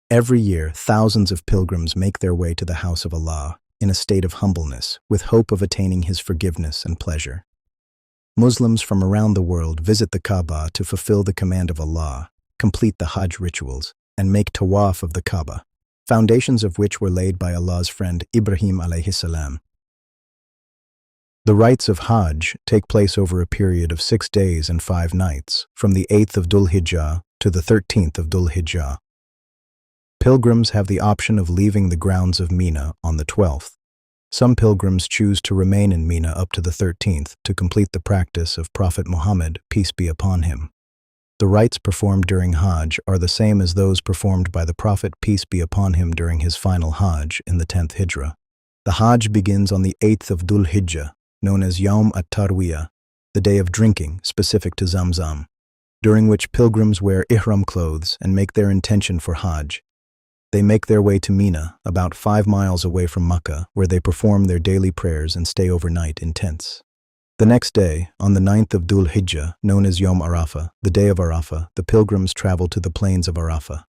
Every year, thousands of pilgrims make their way to the house of Allah in a state of humbleness, with hope of attaining His forgiveness and pleasure. Muslims from around the world visit the Kaaba to fulfill the command of Allah, complete the Hajj rituals, and make Tawaf of the Kaaba, foundations of which were laid by Allah's friend Ibrahim alayhi salam. The rites of Hajj take place over a period of 6 days and 5 nights, from the 8th of Dhul-Hijjah to the 13th of Dhul-Hijjah. Pilgrims have the option of leaving the grounds of Mina on the 12th. Some pilgrims choose to remain in Mina up to the 13th to complete the practice of Prophet Muhammad, peace be upon him. The rites performed during Hajj are the same as those performed by the Prophet, peace be upon him, during his final Hajj in the 10th Hijrah. The Hajj begins on the 8th of Dhul-Hijjah, known as Yawm at-Tarwiyah, the day of drinking, specific to Zamzam, during which pilgrims wear Ihram clothes and make their intention for Hajj. They make their way to Mina, about 5 miles away from Makkah, where they perform their daily prayers and stay overnight in tents. The next day, on the 9th of Dhul-Hijjah, known as Yawm Arafah, the day of Arafah, the pilgrims travel to the plains of Arafah.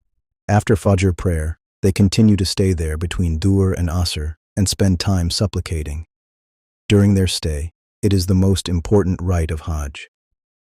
After Fajr prayer, they continue to stay there between Dhuhr and Asr and spend time supplicating. During their stay, it is the most important rite of Hajj.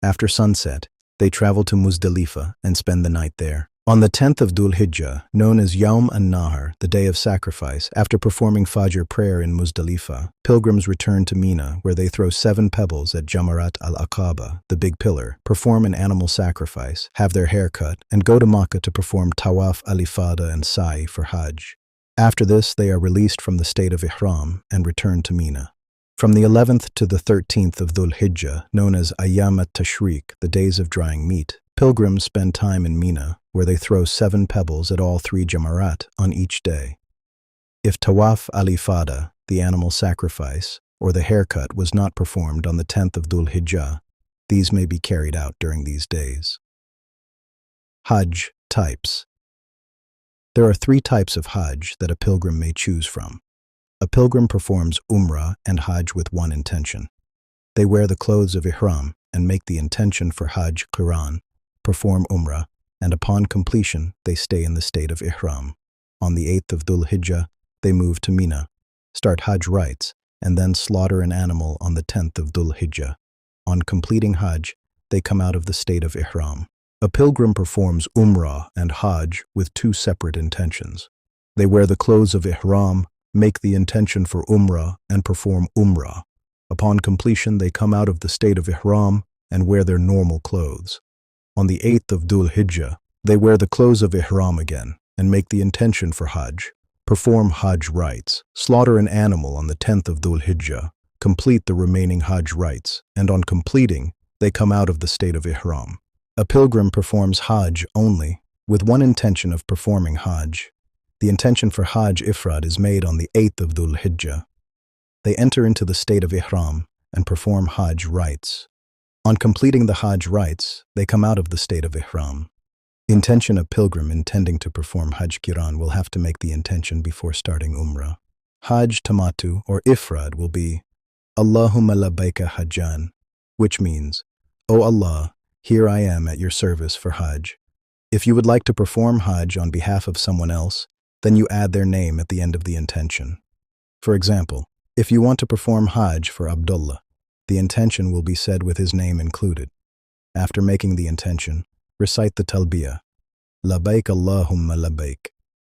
After sunset, they travel to Muzdalifah and spend the night there. On the 10th of Dhul-Hijjah, known as Yawm an-Nahr, the day of sacrifice, after performing Fajr prayer in Muzdalifah, pilgrims return to Mina, where they throw 7 pebbles at Jamarat al-Aqaba, the big pillar, perform an animal sacrifice, have their hair cut, and go to Makkah to perform Tawaf, al-Ifrad and Sa'i for Hajj. After this, they are released from the state of Ihram and return to Mina. From the 11th to the 13th of Dhul-Hijjah, known as Ayyam at-Tashriq, the days of drying meat, pilgrims spend time in Mina, where they throw 7 pebbles at all 3 Jamarat on each day. If Tawaf al-Ifada, the animal sacrifice, or the haircut was not performed on the 10th of Dhul-Hijjah, these may be carried out during these days. Hajj types. There are 3 types of Hajj that a pilgrim may choose from. A pilgrim performs Umrah and Hajj with one intention. They wear the clothes of Ihram and make the intention for Hajj al-Qiran, perform Umrah, and upon completion, they stay in the state of Ihram. On the 8th of Dhul-Hijjah, they move to Mina, start Hajj rites, and then slaughter an animal on the 10th of Dhul-Hijjah. On completing Hajj, they come out of the state of Ihram. A pilgrim performs Umrah and Hajj with 2 separate intentions. They wear the clothes of Ihram, make the intention for Umrah, and perform Umrah. Upon completion, they come out of the state of Ihram and wear their normal clothes. On the 8th of Dhul-Hijjah, they wear the clothes of Ihram again and make the intention for Hajj, perform Hajj rites, slaughter an animal on the 10th of Dhul-Hijjah, complete the remaining Hajj rites, and on completing, they come out of the state of Ihram. A pilgrim performs Hajj only, with one intention of performing Hajj. The intention for Hajj Ifrad is made on the 8th of Dhul-Hijjah. They enter into the state of Ihram and perform Hajj rites. On completing the Hajj rites, they come out of the state of Ihram. Intention: a pilgrim intending to perform al-Qiran will have to make the intention before starting Umrah. Hajj Tamattu or Ifrad will be Allahumma labbaika hajjan, which means, O Allah, here I am at your service for Hajj. If you would like to perform Hajj on behalf of someone else, then you add their name at the end of the intention. For example, if you want to perform Hajj for Abdullah, the intention will be said with his name included. After making the intention, recite the talbiyah, labbaik Allahumma labbaik.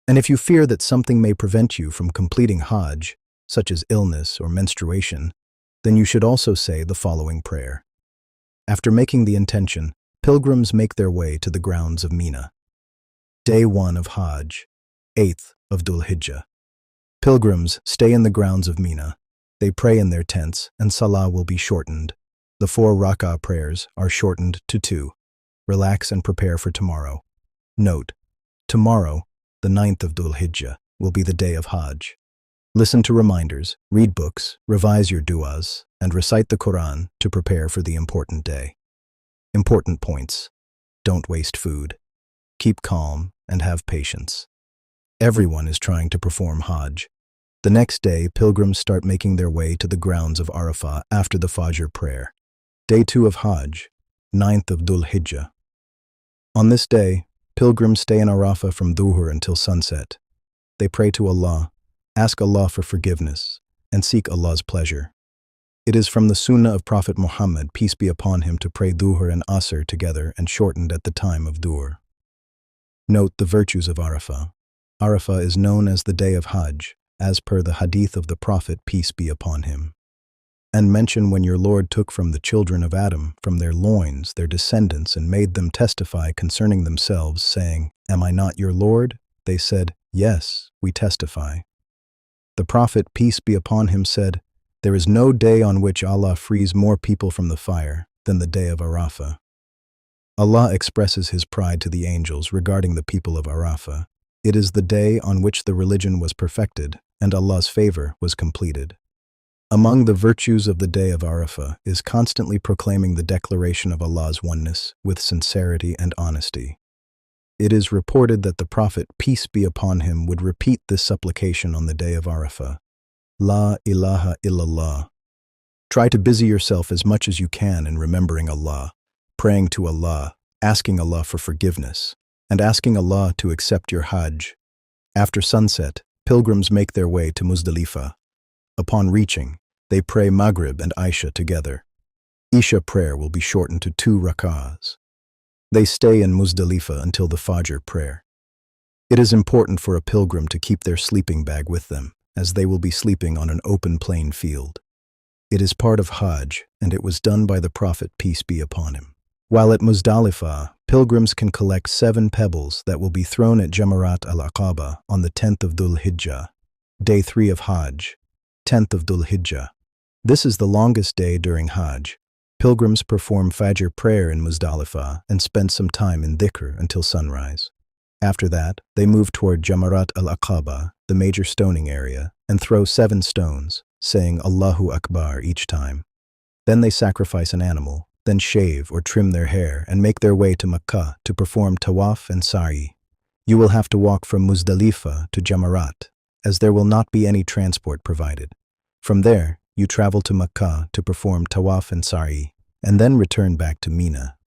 And if you fear that something may prevent you from completing Hajj, such as illness or menstruation, then you should also say the following prayer. After making the intention, pilgrims make their way to the grounds of Mina. Day 1 of Hajj, 8th of Dhul-Hijjah. Pilgrims stay in the grounds of Mina. They pray in their tents, and Salah will be shortened. The 4 rak'ah prayers are shortened to 2. Relax and prepare for tomorrow. Note: tomorrow, the 9th of Dhul-Hijjah, will be the day of Hajj. Listen to reminders, read books, revise your du'as, and recite the Quran to prepare for the important day. Important points: don't waste food. Keep calm and have patience. Everyone is trying to perform Hajj. The next day, pilgrims start making their way to the grounds of Arafah after the Fajr prayer. Day 2 of Hajj, 9th of Dhul-Hijjah. On this day, Pilgrims stay in Arafah from Dhuhr until sunset. They pray to Allah, ask Allah for forgiveness, and seek Allah's pleasure. It is from the Sunnah of Prophet Muhammad, peace be upon him, to pray Dhuhr and Asr together and shortened at the time of Dhuhr. Note the virtues of Arafah. Arafah is known as the day of Hajj, as per the hadith of the Prophet, peace be upon him. And mention when your Lord took from the children of Adam, from their loins, their descendants, and made them testify concerning themselves, saying, Am I not your Lord? They said, Yes, we testify. The Prophet, peace be upon him, said, There is no day on which Allah frees more people from the fire than the day of Arafah. Allah expresses His pride to the angels regarding the people of Arafah. It is the day on which the religion was perfected and Allah's favor was completed. Among the virtues of the day of Arafah is constantly proclaiming the declaration of Allah's oneness with sincerity and honesty. It is reported that the Prophet, peace be upon him, would repeat this supplication on the day of Arafah. La ilaha illallah. Try to busy yourself as much as you can in remembering Allah, praying to Allah, asking Allah for forgiveness, and asking Allah to accept your Hajj. After sunset, pilgrims make their way to Muzdalifah. Upon reaching, they pray Maghrib and Isha together. Isha prayer will be shortened to 2 rak'ahs. They stay in Muzdalifah until the Fajr prayer. It is important for a pilgrim to keep their sleeping bag with them, as they will be sleeping on an open plain field. It is part of Hajj, and it was done by the Prophet, peace be upon him. While at Muzdalifah, pilgrims can collect 7 pebbles that will be thrown at Jamarat al-Aqaba on the 10th of Dhul-Hijjah, day 3 of Hajj, 10th of Dhul-Hijjah. This is the longest day during Hajj. Pilgrims perform Fajr prayer in Muzdalifah and spend some time in dhikr until sunrise. After that, they move toward Jamarat al-Aqaba, the major stoning area, and throw 7 stones, saying Allahu Akbar each time. Then they sacrifice an animal, then shave or trim their hair and make their way to Makkah to perform Tawaf and Sa'i. You will have to walk from Muzdalifah to Jamarat, as there will not be any transport provided. From there, you travel to Makkah to perform Tawaf and Sa'i, and then return back to Mina.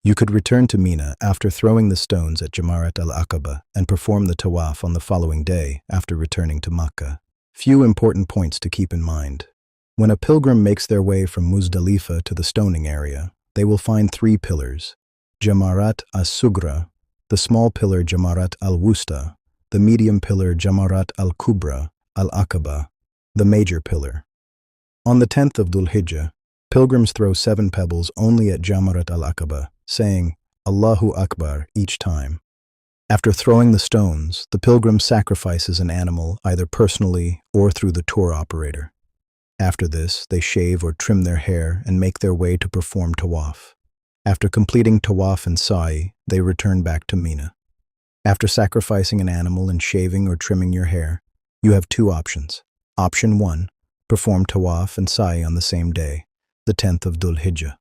You could return to Mina after throwing the stones at Jamarat al-Aqaba and perform the Tawaf on the following day after returning to Makkah. Few important points to keep in mind. When a pilgrim makes their way from Muzdalifah to the stoning area, they will find 3 pillars: Jamarat as-Sugra, the small pillar Jamarat al-Wusta, the medium pillar Jamarat al-Kubra, al-Aqaba, the major pillar. On the 10th of Dhul-Hijjah, pilgrims throw 7 pebbles only at Jamarat al-Aqaba, saying Allahu Akbar each time. After throwing the stones, the pilgrim sacrifices an animal either personally or through the tour operator. After this, they shave or trim their hair and make their way to perform Tawaf. After completing Tawaf and Sa'i, they return back to Mina. After sacrificing an animal and shaving or trimming your hair, you have 2 options. Option 1, perform Tawaf and Sa'i on the same day, the 10th of Dhul-Hijjah.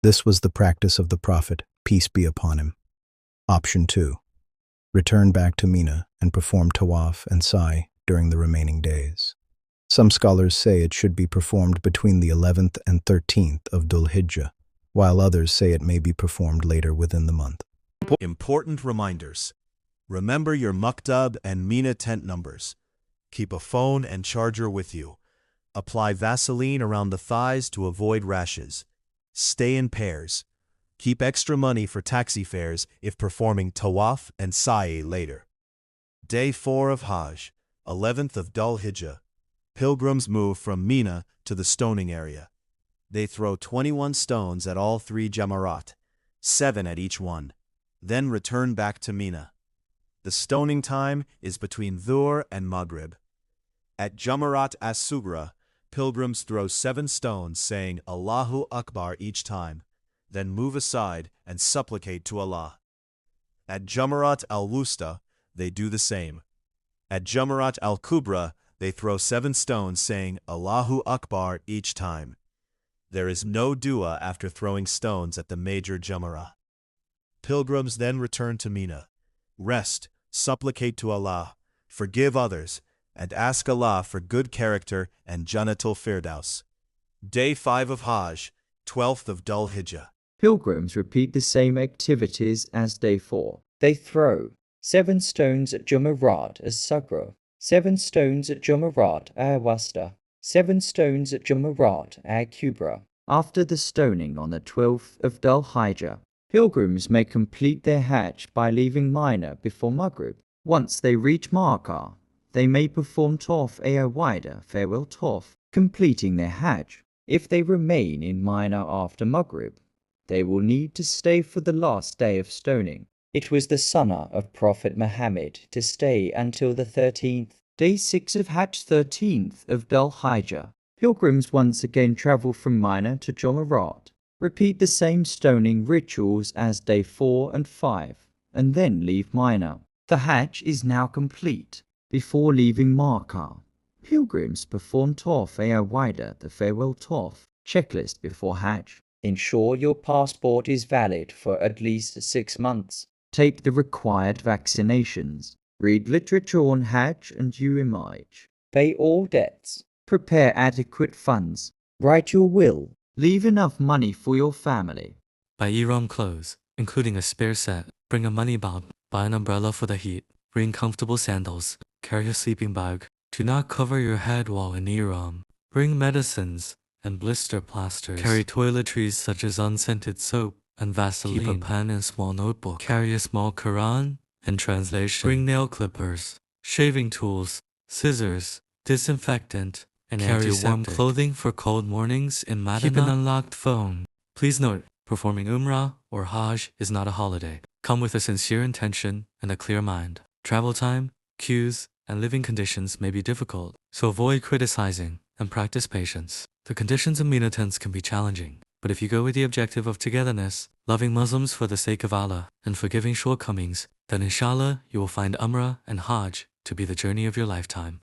This was the practice of the Prophet, peace be upon him. Option 2, return back to Mina and perform Tawaf and Sa'i during the remaining days. Some scholars say it should be performed between the 11th and 13th of Dhul-Hijjah, while others say it may be performed later within the month. Important reminders. Remember your Maktab and Mina tent numbers. Keep a phone and charger with you. Apply Vaseline around the thighs to avoid rashes. Stay in pairs. Keep extra money for taxi fares if performing Tawaf and Sa'i later. Day 4 of Hajj, 11th of Dhul-Hijjah. Pilgrims move from Mina to the stoning area. They throw 21 stones at all 3 Jamarat, 7 at each one, then return back to Mina. The stoning time is between Dhuhr and Maghrib. At Jamarat as-Sugra, pilgrims throw 7 stones saying Allahu Akbar each time, then move aside and supplicate to Allah. At Jamarat al-Wusta, they do the same. At Jamarat al-Kubra, they throw 7 stones saying Allahu Akbar each time. There is no dua after throwing stones at the major Jamarat. Pilgrims then return to Mina. Rest, supplicate to Allah, forgive others, and ask Allah for good character and Jannatul Firdaus. Day 5 of Hajj, 12th of Dhul-Hijjah. Pilgrims repeat the same activities as day 4. They throw 7 stones at Jamarat as Sugra, 7 stones at Jamarat al-Wasta, 7 stones at Jamarat al-Kubra. After the stoning on the 12th of Dhul-Hijjah, pilgrims may complete their Hajj by leaving Mina before Maghrib. Once they reach Makkah, they may perform Tawaf al-Wada, farewell Tawaf, completing their Hajj. If they remain in Mina after Maghrib, they will need to stay for the last day of stoning. It was the Sunnah of Prophet Muhammad to stay until the 13th, day 6 of Hajj, 13th of Dhul-Hijjah. Pilgrims once again travel from Mina to Jamarat, repeat the same stoning rituals as day 4 and 5, and then leave Mina. The Hajj is now complete. Before leaving Makkah, pilgrims perform Tawaf al-Wada, the farewell Tawaf, checklist before Hajj. Ensure your passport is valid for at least 6 months. Take the required vaccinations. Read literature on Hajj and Yawm. Pay all debts. Prepare adequate funds. Write your will. Leave enough money for your family. Buy Ihram clothes, including a spare set. Bring a money belt. Buy an umbrella for the heat. Bring comfortable sandals. Carry a sleeping bag. Do not cover your head while in Ihram. Bring medicines and blister plasters. Carry toiletries such as unscented soap and Vaseline. Keep a pen and small notebook. Carry a small Qiran and translation. Bring nail clippers, shaving tools, scissors, disinfectant, and carry warm clothing for cold mornings in Medina. Keep an unlocked phone. Please note, performing Umrah or Hajj is not a holiday. Come with a sincere intention and a clear mind. Travel time, queues, and living conditions may be difficult, so avoid criticizing and practice patience. The conditions in Mina tents can be challenging, but if you go with the objective of togetherness, loving Muslims for the sake of Allah, and forgiving shortcomings, then inshallah you will find Umrah and Hajj to be the journey of your lifetime.